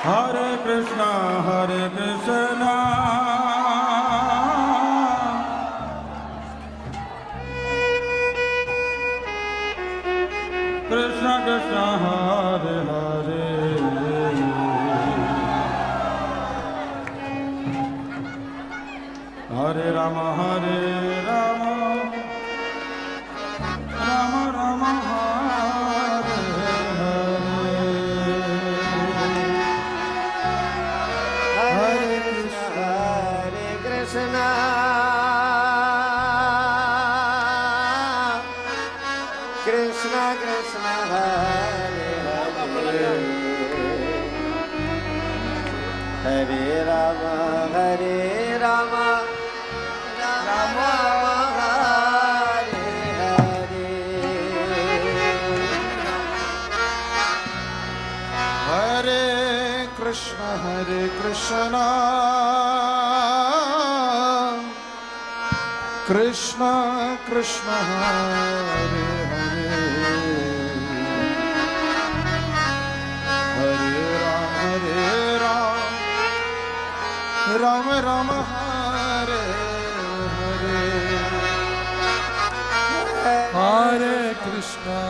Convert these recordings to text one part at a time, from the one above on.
Hare Krishna, Krishna Krishna, Hare Hare, Hare Rama, Hare Rama, Rama Rama, Hare Hare, Hare Krishna, Krishna Krishna, Hare Hare, Hare Rama, Hare Rama, Rama Rama, Hare Hare. Hare Krishna, Krishna Krishna, Hare Hare, Hare Rama, Rama Rama, Hare Hare, Hare Krishna,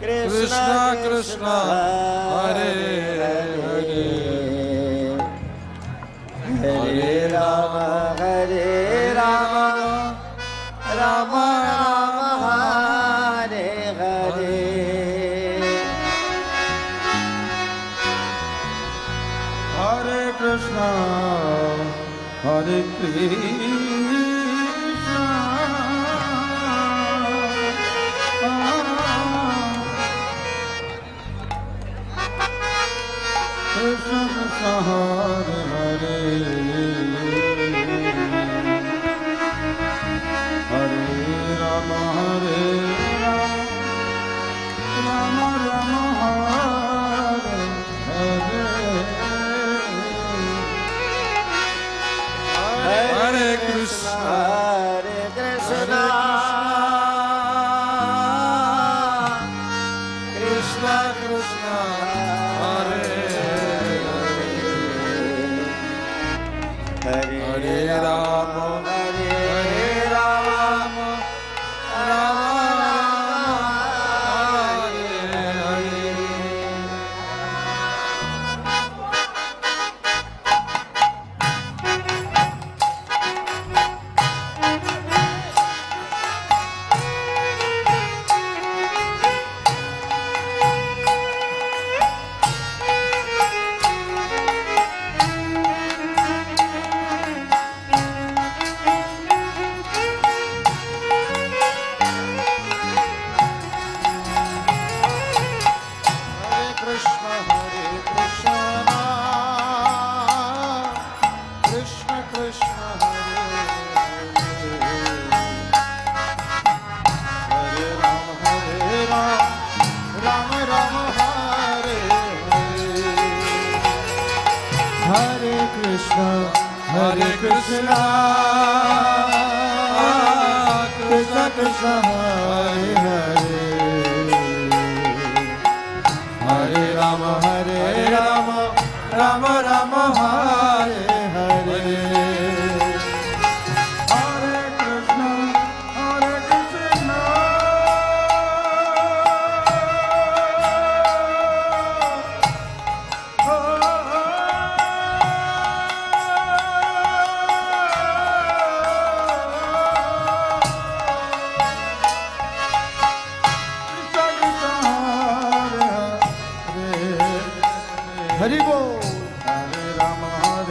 Krishna Krishna, Hare Hare, Hare Rama, Hare Rama, Rama Rama, Hare Hare. Hare Krishna, Hare Krishna, Krishna Krishna, Hare Hare, Hare Rama, Hare Rama, Rama Rama, Hare Hare, Hare Krishna, Hare Krishna, Krishna Krishna, Hare Hare Hare Rama, Hare Rama, Rama Hare Hare. Krishna Krishna, Hare Rama, Rama Rama, Hare Hare, Hare Krishna, Krishna Krishna, Hare Hare, Hare Rama, Rama Rama, Hare Hare. Hare Krishna, Hare Krishna, Hari Bol. Hare Rama, Hare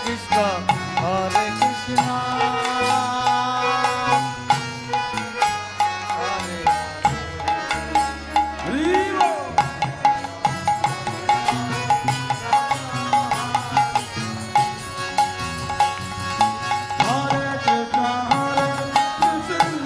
Krishna হরে কৃষ্ণ হরে হরিবল। হরে কৃষ্ণ হরে কৃষ্ণ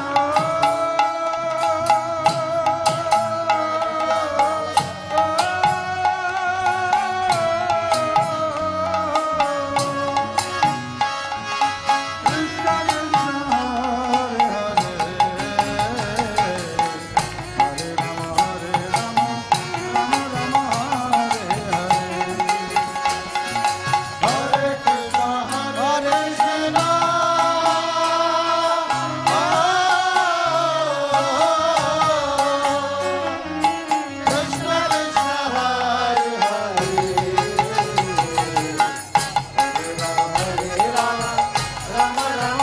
কৃষ্ণ কৃষ্ণ হরে হরে হরে রাম রাম রাম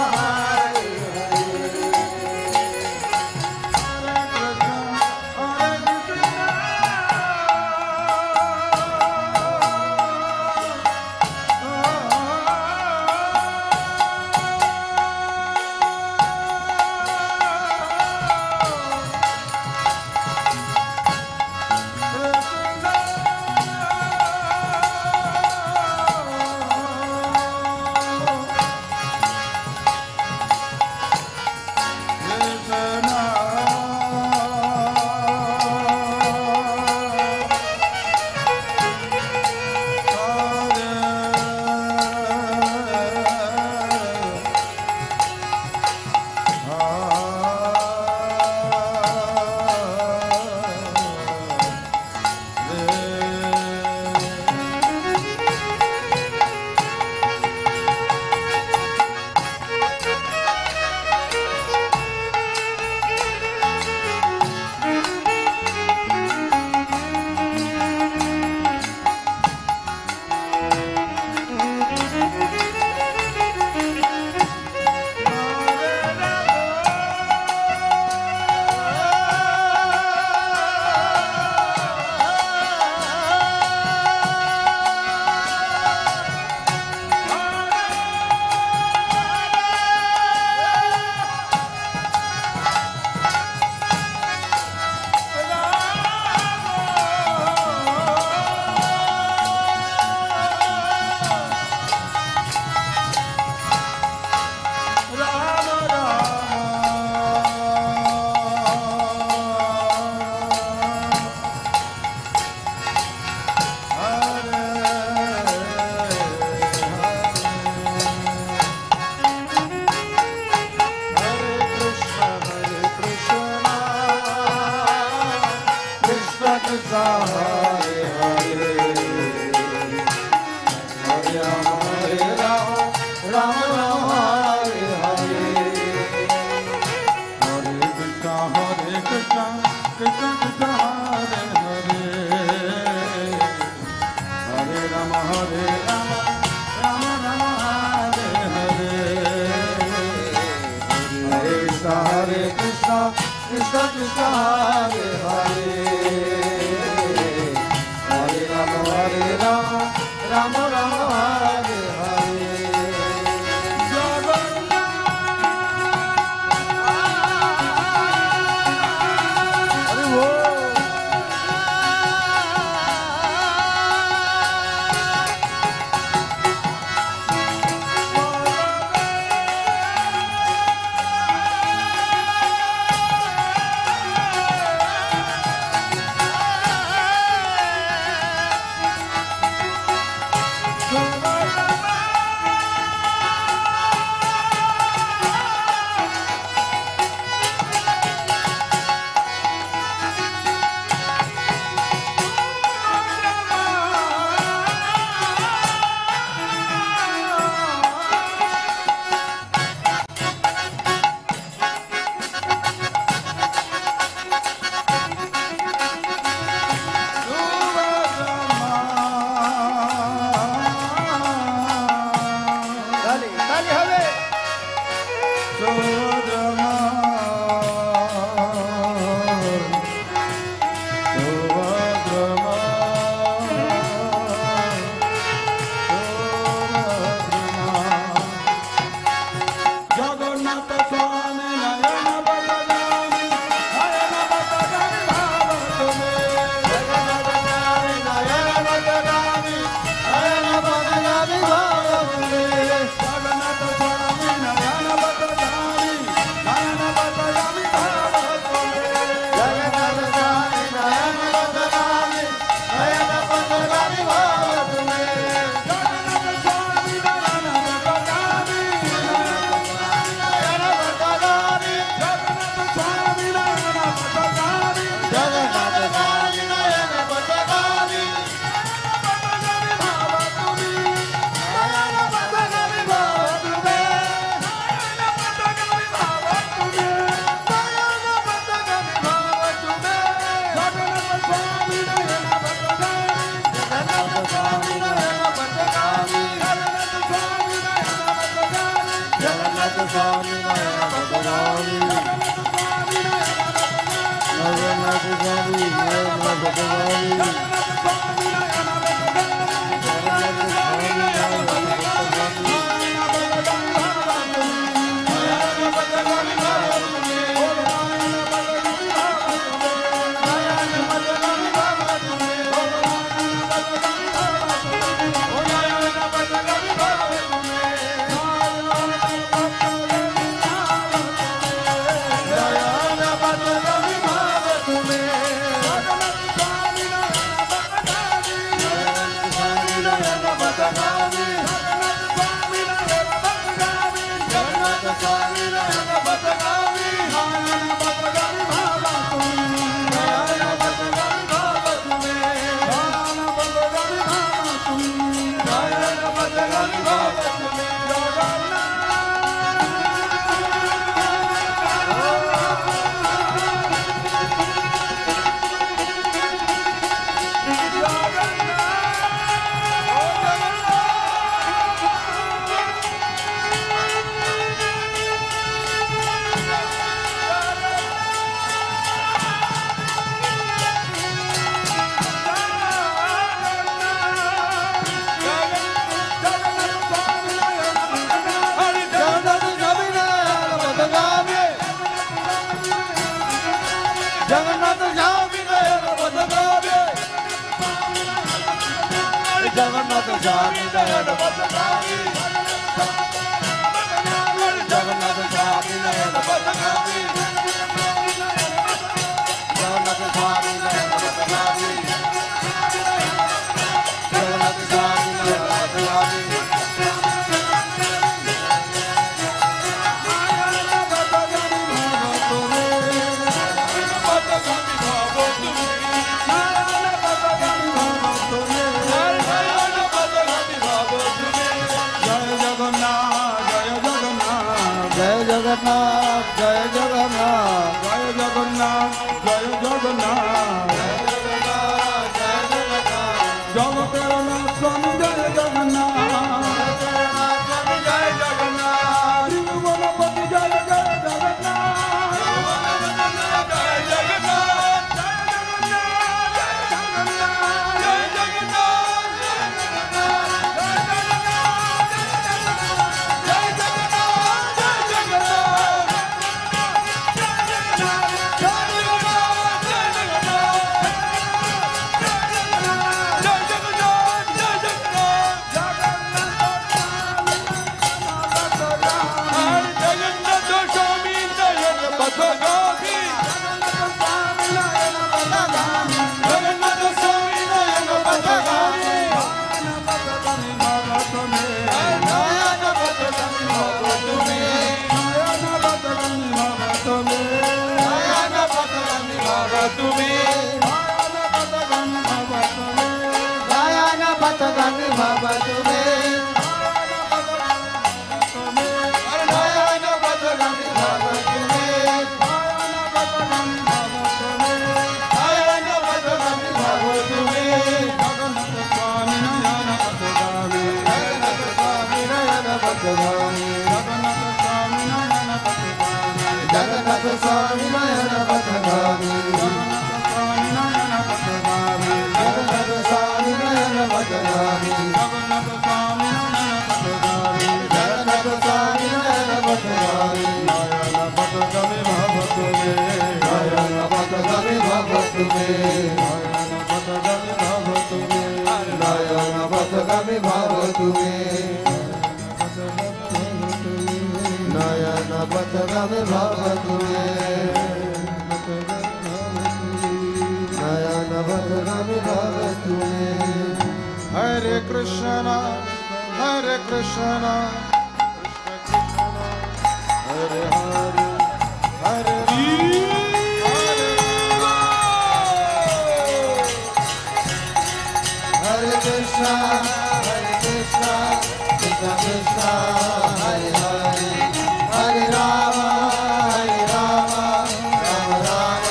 হরে হরে হরে কৃষ্ণ হরে কৃষ্ণ কৃষ্ণ কৃষ্ণ হরে হরে হরে রাম রাম রাম হরে Krishna Krishna Hare Hare Hare Rama Rama Rama Hare Hare Hare Bol स्वामी नयन बदगामी जगन्नाथ स्वामी नयन बदगामी जगन्नाथ स्वामी नयन बदगामी जगन्नाथ स्वामी नयन बदगामी जगन्नाथ स्वामी नयन बदगामी जगन्नाथ स्वामी नयन बदगामी जगन्नाथ स्वामी नयन बदगामी जय जगन्नाथ जय जगन्नाथ जय जगन्नाथ जय जगन्नाथ जगन्नाथ स्वामी जय जगन्नाथ जय जगन्नाथ त्रिभुवनपति जय जय जगन्नाथ जय जगन्नाथ जय जगन्नाथ जगन्नाथ स्वामी नयन पथगामी जगन्नाथ स्वामी नयन पथगामी जगन्नाथ स्वामी नयन पथगामी नयन पथगामी भवतु मे नयन पथगामी भवतु मे नयन पथगामी भवतु मे नयन पथगामी भवतु मे नयन पथगामी भवतु मे हरे कृष्ण हरे कृष्ण हरे हरे हरे हरे कृष्णा कृष्णा कृष्णा हरे हरे हरे राम राम राम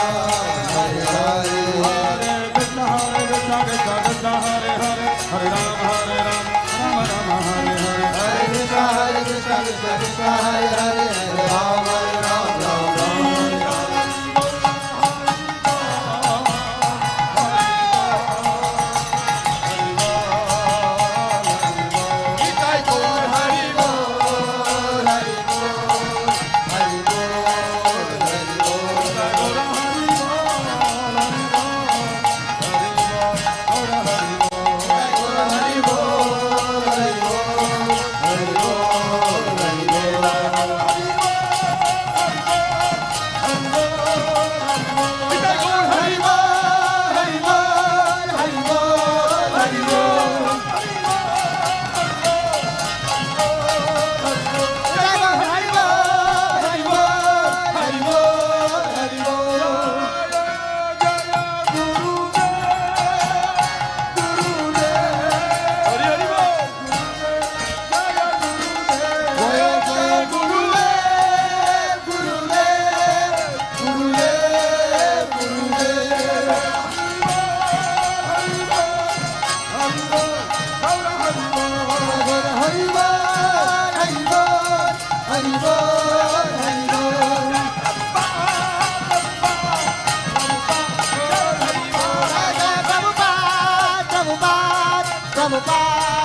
हरे हरे कृष्ण हरे Krishna Krishna Krishna Hare Hare Hare Ram Hare Krishna, Krishna Krishna, Hare Hare, Hare Rama, Rama Rama, Hare Hare. Nitai Gour Hari Bol, Hari Bol, Hari Bol, Hari Bol. Hari Bol, Hari Bol, Hari Bol, Hari Bol. Nitai Gour Hari Hari Bol, Hari Bol, Hari Bol, Hari Bol. Hari Bol, Hari Bol, Hari Bol, Hari Bol. Jaya Jaya Gurudev, Gurudev, Gurudev, Gurudev. Hari Bol, Hari Bol, Hari Bol, Hari Bol. Prabhupada, Prabhupada, Prabhupada.